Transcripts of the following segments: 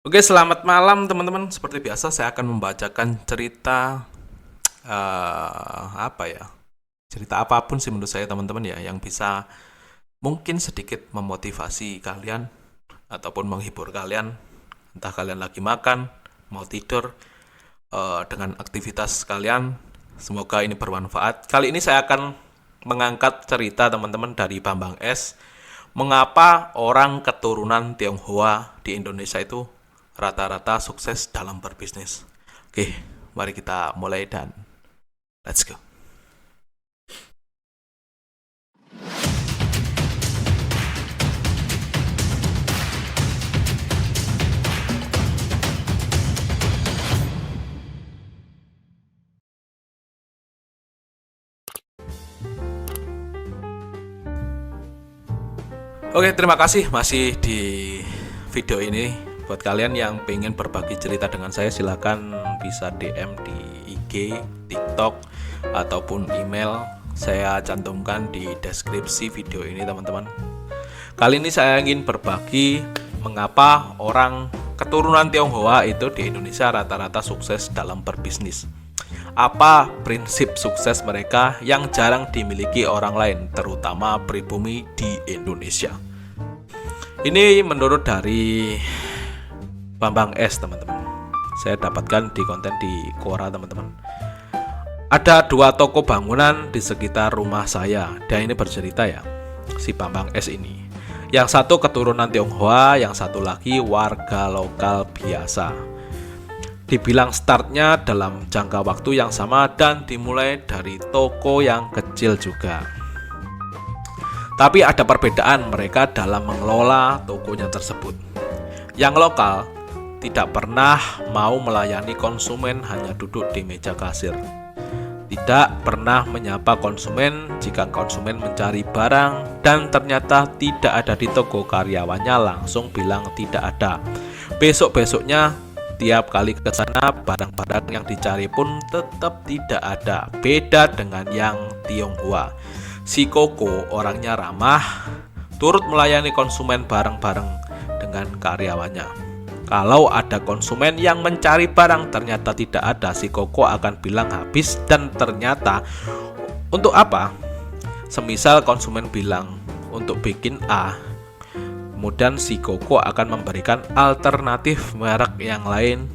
Oke, selamat malam teman-teman. Seperti biasa saya akan membacakan cerita apa ya? Cerita apapun sih menurut saya teman-teman ya yang bisa mungkin sedikit memotivasi kalian ataupun menghibur kalian. Entah kalian lagi makan, mau tidur dengan aktivitas kalian. Semoga ini bermanfaat. Kali ini saya akan mengangkat cerita teman-teman dari Bambang S. Mengapa orang keturunan Tionghoa di Indonesia itu rata-rata sukses dalam berbisnis? Oke, mari kita mulai dan let's go. Oke, terima kasih masih di video ini. Buat kalian yang pengen berbagi cerita dengan saya, silakan bisa DM di IG, TikTok, ataupun email. Saya cantumkan di deskripsi video ini teman-teman. Kali ini saya ingin berbagi mengapa orang keturunan Tionghoa itu di Indonesia rata-rata sukses dalam berbisnis. Apa prinsip sukses mereka yang jarang dimiliki orang lain, terutama pribumi di Indonesia? Ini menurut dari Bambang S, teman-teman. Saya dapatkan di konten di Quora, teman-teman. Ada dua toko bangunan di sekitar rumah saya. Dia ini bercerita ya, si Bambang S ini. Yang satu keturunan Tionghoa, yang satu lagi warga lokal biasa. Dibilang startnya dalam jangka waktu yang sama dan dimulai dari toko yang kecil juga. Tapi ada perbedaan mereka dalam mengelola tokonya tersebut. Yang lokal tidak pernah mau melayani konsumen hanya duduk di meja kasir. Tidak pernah menyapa konsumen jika konsumen mencari barang dan ternyata tidak ada di toko, karyawannya langsung bilang tidak ada. Besok-besoknya tiap kali ke sana barang-barang yang dicari pun tetap tidak ada. Beda dengan yang Tionghoa. Si Koko orangnya ramah, turut melayani konsumen bareng-bareng dengan karyawannya. Kalau ada konsumen yang mencari barang ternyata tidak ada, si Koko akan bilang habis dan ternyata untuk apa? Semisal konsumen bilang untuk bikin A, kemudian si Koko akan memberikan alternatif merek yang lain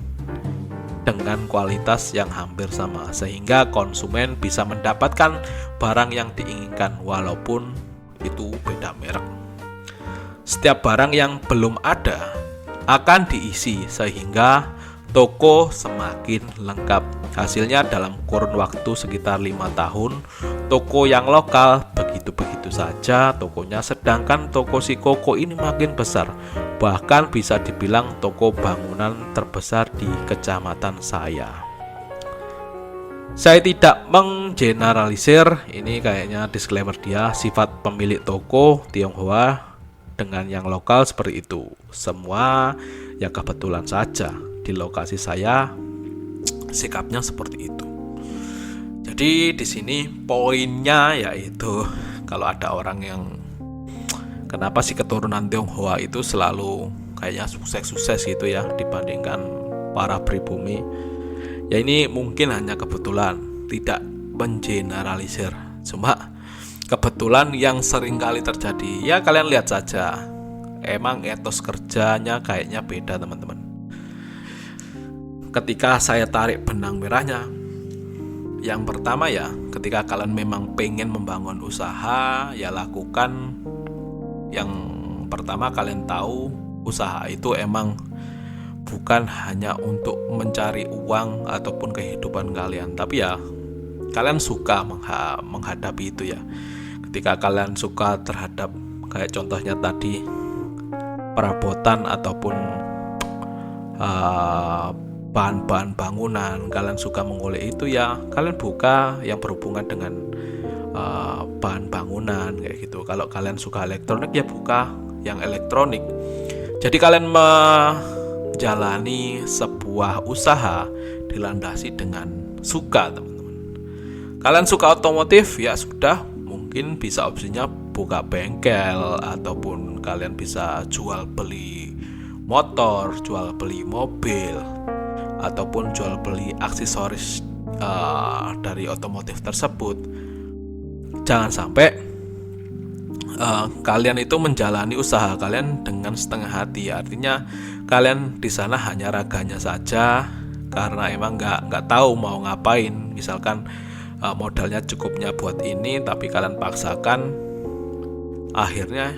dengan kualitas yang hampir sama, sehingga konsumen bisa mendapatkan barang yang diinginkan walaupun itu beda merek. Setiap barang yang belum ada akan diisi sehingga toko semakin lengkap. Hasilnya dalam kurun waktu sekitar 5 tahun, toko yang lokal begitu-begitu saja tokonya, sedangkan toko si Koko ini makin besar. Bahkan bisa dibilang toko bangunan terbesar di kecamatan saya. Saya tidak menggeneralisir, ini kayaknya disclaimer dia, sifat pemilik toko Tionghoa dengan yang lokal seperti itu. Semua ya kebetulan saja di lokasi saya sikapnya seperti itu. Jadi di sini poinnya yaitu kalau ada orang yang kenapa sih keturunan Tionghoa itu selalu kayaknya sukses-sukses gitu ya dibandingkan para pribumi. Ya ini mungkin hanya kebetulan, tidak mengeneralisir. Cuma kebetulan yang sering kali terjadi, ya kalian lihat saja, emang etos kerjanya kayaknya beda teman-teman. Ketika saya tarik benang merahnya, yang pertama ya, ketika kalian memang pengen membangun usaha, ya lakukan. Yang pertama kalian tahu, usaha itu emang bukan hanya untuk mencari uang ataupun kehidupan kalian, tapi ya kalian suka menghadapi itu ya. Ketika kalian suka terhadap kayak contohnya tadi perabotan ataupun bahan-bahan bangunan, kalian suka mengulik itu ya, kalian buka yang berhubungan dengan bahan bangunan kayak gitu. Kalau kalian suka elektronik ya buka yang elektronik. Jadi kalian menjalani sebuah usaha dilandasi dengan suka, teman-teman. Kalian suka otomotif ya sudah, mungkin bisa opsinya buka bengkel ataupun kalian bisa jual beli motor, jual beli mobil, ataupun jual beli aksesoris dari otomotif tersebut. Jangan sampai kalian itu menjalani usaha kalian dengan setengah hati. Artinya kalian di sana hanya raganya saja karena emang nggak tahu mau ngapain. Misalkan modalnya cukupnya buat ini, tapi kalian paksakan, akhirnya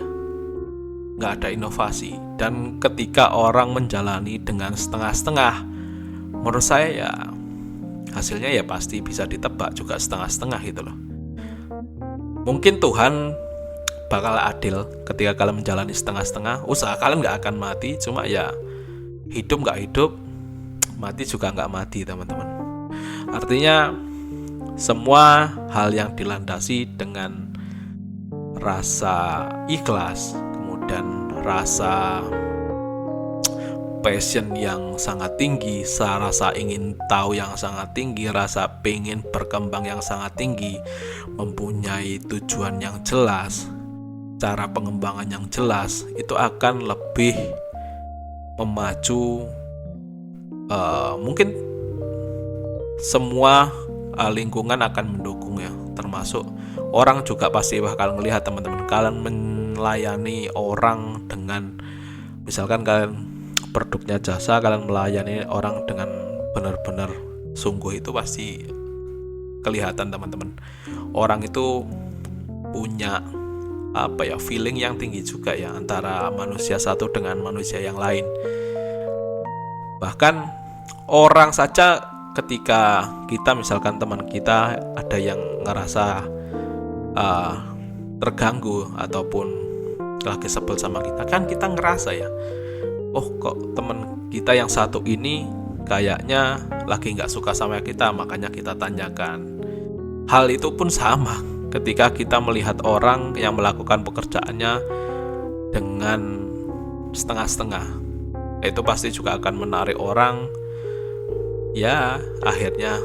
nggak ada inovasi. Dan ketika orang menjalani dengan setengah-setengah, menurut saya ya hasilnya ya pasti bisa ditebak juga setengah-setengah gitu loh. Mungkin Tuhan bakal adil ketika kalian menjalani setengah-setengah. Usaha kalian nggak akan mati, cuma ya hidup nggak hidup, mati juga nggak mati, teman-teman. Artinya semua hal yang dilandasi dengan rasa ikhlas, kemudian rasa passion yang sangat tinggi, rasa ingin tahu yang sangat tinggi, rasa pengen berkembang yang sangat tinggi, mempunyai tujuan yang jelas, cara pengembangan yang jelas, itu akan lebih memacu. Mungkin semua lingkungan akan mendukung ya, termasuk orang juga pasti bakal melihat teman-teman kalian melayani orang dengan, misalkan kalian produknya jasa, kalian melayani orang dengan benar-benar sungguh, itu pasti kelihatan teman-teman. Orang itu punya feeling yang tinggi juga ya antara manusia satu dengan manusia yang lain. Bahkan orang saja ketika kita, misalkan teman kita ada yang ngerasa terganggu ataupun lagi sebel sama kita, kan kita ngerasa ya, oh kok teman kita yang satu ini kayaknya lagi nggak suka sama kita, makanya kita tanyakan. Hal itu pun sama ketika kita melihat orang yang melakukan pekerjaannya dengan setengah-setengah, itu pasti juga akan menarik orang. Ya akhirnya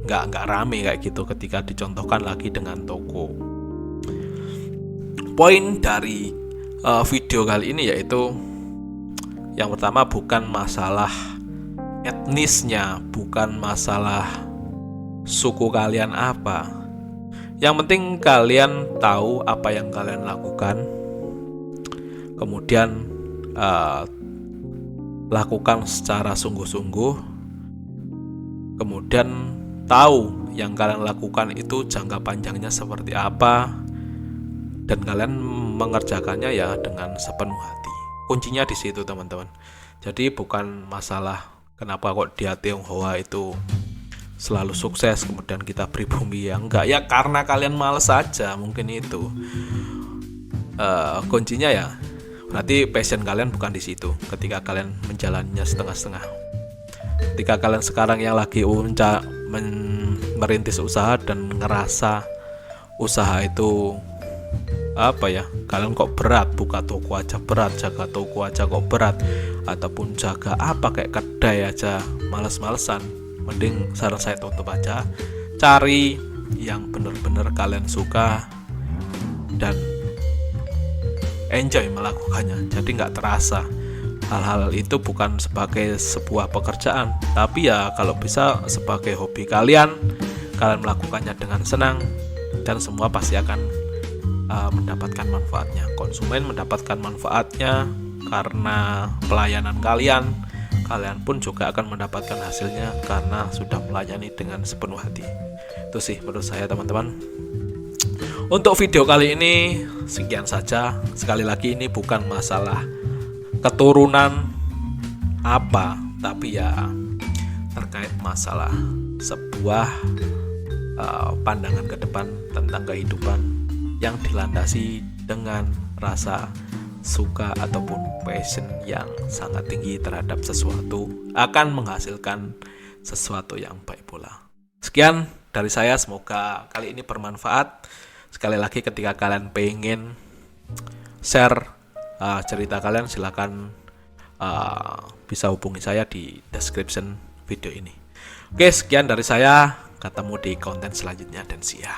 nggak rame kayak gitu ketika dicontohkan lagi dengan toko. Poin dari video kali ini yaitu, yang pertama bukan masalah etnisnya, bukan masalah suku kalian apa. Yang penting kalian tahu apa yang kalian lakukan, kemudian lakukan secara sungguh-sungguh, kemudian tahu yang kalian lakukan itu jangka panjangnya seperti apa, dan kalian mengerjakannya ya dengan sepenuh hati. Kuncinya di situ teman-teman. Jadi bukan masalah kenapa kok dia Tionghoa itu selalu sukses kemudian kita pribumi, ya enggak, ya karena kalian males saja, mungkin itu. Kuncinya ya berarti passion kalian bukan di situ ketika kalian menjalaninya setengah-setengah. Ketika kalian sekarang yang lagi merintis usaha dan ngerasa usaha itu kalian kok berat, buka toko aja berat, jaga toko aja kok berat, ataupun jaga kayak kedai aja males-malesan, mending saran saya tutup aja. Cari yang benar-benar kalian suka dan enjoy melakukannya, jadi nggak terasa hal-hal itu bukan sebagai sebuah pekerjaan, tapi ya kalau bisa sebagai hobi kalian melakukannya dengan senang, dan semua pasti akan mendapatkan manfaatnya. Konsumen mendapatkan manfaatnya karena pelayanan kalian pun juga akan mendapatkan hasilnya karena sudah melayani dengan sepenuh hati. Itu sih menurut saya teman-teman. Untuk video kali ini sekian saja. Sekali lagi ini bukan masalah keturunan tapi ya terkait masalah sebuah pandangan ke depan tentang kehidupan yang dilandasi dengan rasa suka ataupun passion yang sangat tinggi terhadap sesuatu akan menghasilkan sesuatu yang baik pula. Sekian dari saya, semoga kali ini bermanfaat. Sekali lagi ketika kalian pengen share cerita kalian, silakan bisa hubungi saya di description video ini. Oke, sekian dari saya, ketemu di konten selanjutnya dan see ya.